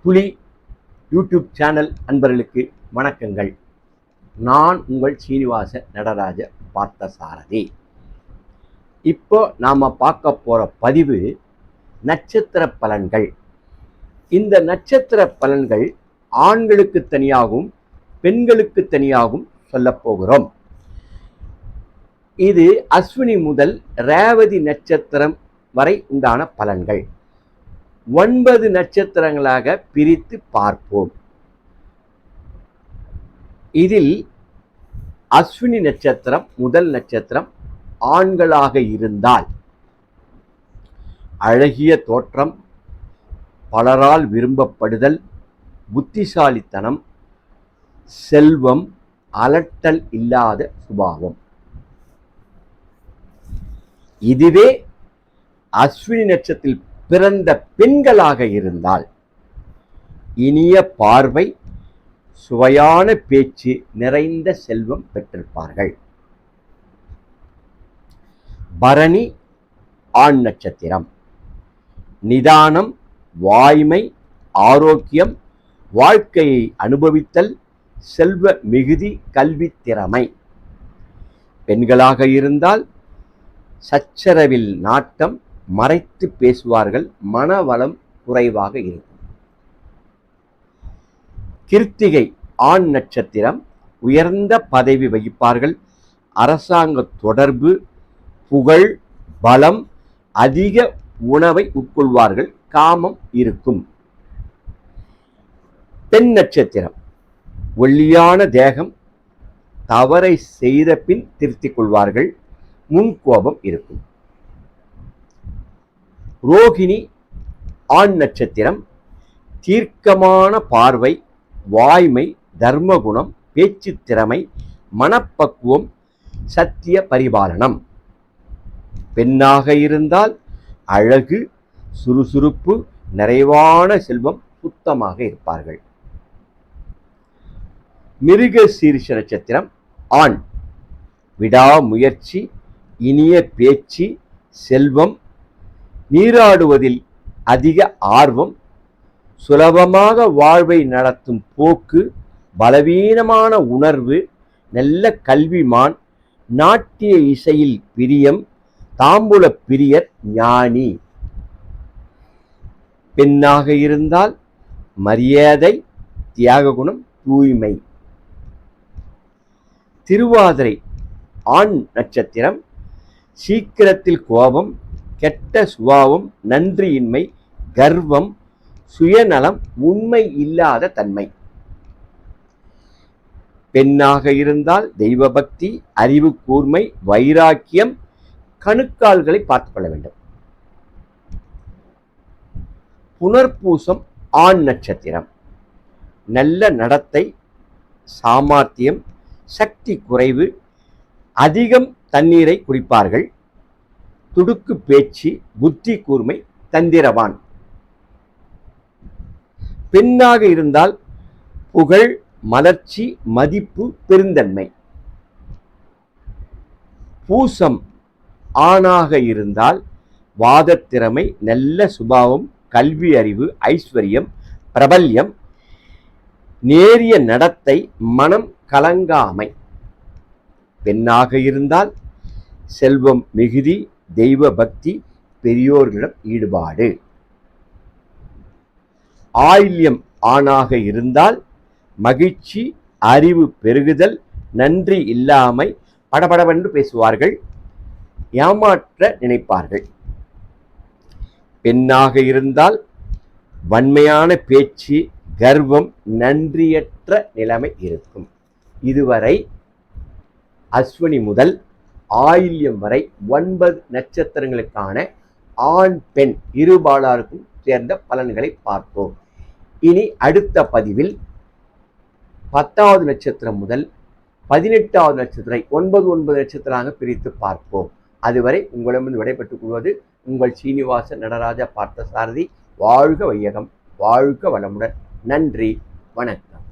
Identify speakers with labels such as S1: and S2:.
S1: புலி YouTube channel அன்பர்களுக்கு வணக்கங்கள். நான் உங்கள் சீனிவாச நடராஜ பார்த்தசாரதி. இப்போ நாம் பார்க்க போகிற பதிவு நட்சத்திர பலன்கள். இந்த நட்சத்திர பலன்கள் ஆண்களுக்கு தனியாகவும் பெண்களுக்கு தனியாகவும் சொல்லப் போகிறோம். இது அஸ்வினி முதல் ரேவதி நட்சத்திரம் வரை உண்டான பலன்கள் 9 நட்சத்திரங்களாக பிரித்து பார்ப்போம். இதில் அஸ்வினி நட்சத்திரம் முதல் நட்சத்திரம் ஆண்களாக இருந்தால் அழகிய தோற்றம், பலரால் விரும்பப்படுதல், புத்திசாலித்தனம், செல்வம், அலட்டல் இல்லாத சுபாவம். இதுவே அஸ்வினி நட்சத்திரத்தில் பிறந்த பெண்களாக இருந்தால் இனிய பார்வை, சுவையான பேச்சு, நிறைந்த செல்வம் பெற்றிருப்பார்கள். பரணி ஆண் நட்சத்திரம் நிதானம், வாய்மை, ஆரோக்கியம், வாழ்க்கையை அனுபவித்தல், செல்வ மிகுதி, கல்வி திறமை. பெண்களாக இருந்தால் சச்சரவில் நாட்டம், மறைத்து பேசுவார்கள், மனவளம் குறைவாக இருக்கும். கிருத்திகை ஆண் நட்சத்திரம் உயர்ந்த பதவி வகிப்பார்கள், அரசாங்க தொடர்பு, புகழ், பலம், அதிக உணவை உட்கொள்வார்கள், காமம் இருக்கும். பெண் நட்சத்திரம் ஒல்லியான தேகம், தவறை செய்த பின் திருத்திக் கொள்வார்கள், முன்கோபம் இருக்கும். ரோகிணி ஆண் நட்சத்திரம் தீர்க்கமான பார்வை, வாய்மை, தர்மகுணம், பேச்சு திறமை, மனப்பக்குவம், சத்திய பரிபாலனம். பெண்ணாக இருந்தால் அழகு, சுறுசுறுப்பு, நிறைவான செல்வம், சுத்தமாக இருப்பார்கள். மிருகசீரிஷ நட்சத்திரம் ஆண் விடாமுயற்சி, இனிய பேச்சு, செல்வம், நீராடுவதில் அதிக ஆர்வம், சுலபமாக வாழ்வை நடத்தும் போக்கு, பலவீனமான உணர்வு, நல்ல கல்விமான், நாட்டிய இசையில் பிரியம், தாம்பூல பிரியர், ஞானி. பெண்ணாக இருந்தால் மரியாதை, தியாக குணம், தூய்மை. திருவாதிரை ஆண் நட்சத்திரம் சீக்கிரத்தில் கோபம், கெட்ட சுபாவம், நன்றியின்மை, கர்வம், சுயநலம், உண்மை இல்லாத தன்மை. பெண்ணாக இருந்தால் தெய்வ பக்தி, அறிவு கூர்மை, வைராக்கியம், கணுக்கால்களை பார்த்துக் கொள்ள வேண்டும். புனர்பூசம் ஆண் நட்சத்திரம் நல்ல நடத்தை, சாமர்த்தியம், சக்தி குறைவு, அதிகம் தண்ணீரை குடிப்பார்கள், துடுக்கு பேச்சு, புத்தி கூர்மை, தந்திரவான். பெண்ணாக இருந்தால் புகழ், மலர்ச்சி, மதிப்பு, பெருந்தன்மை. பூசம் ஆணாக இருந்தால் வாதத்திறமை, நல்ல சுபாவம், கல்வி அறிவு, ஐஸ்வர்யம், பிரபல்யம், நேரிய நடத்தை, மனம் கலங்காமை. பெண்ணாக இருந்தால் செல்வம் மிகுதி, தெய்வ பக்தி, பெரியோர்களிடம் ஈடுபாடு. ஆயில்யம் ஆணாக இருந்தால் மகிழ்ச்சி, அறிவு பெருகுதல், நன்றி இல்லாமை, படபடவென்று பேசுவார்கள், ஏமாற்ற நினைப்பார்கள். பெண்ணாக இருந்தால் வன்மையான பேச்சு, கர்வம், நன்றியற்ற நிலைமை இருக்கும். இதுவரை அஸ்வினி முதல் ஆயில்யம் வரை 9 நட்சத்திரங்களுக்கான ஆண் பெண் இருபாலாருக்கும் சேர்ந்த பலன்களை பார்ப்போம். இனி அடுத்த பதிவில் 10வது நட்சத்திரம் முதல் 18வது நட்சத்திரம் 9 நட்சத்திரமாக பிரித்து பார்ப்போம். அதுவரை உங்களிடமிருந்து விடைபெற்றுக் கொள்வது உங்கள் சீனிவாச நடராஜ பார்த்தசாரதி. வாழ்க வையகம், வாழ்க வளமுடன். நன்றி, வணக்கம்.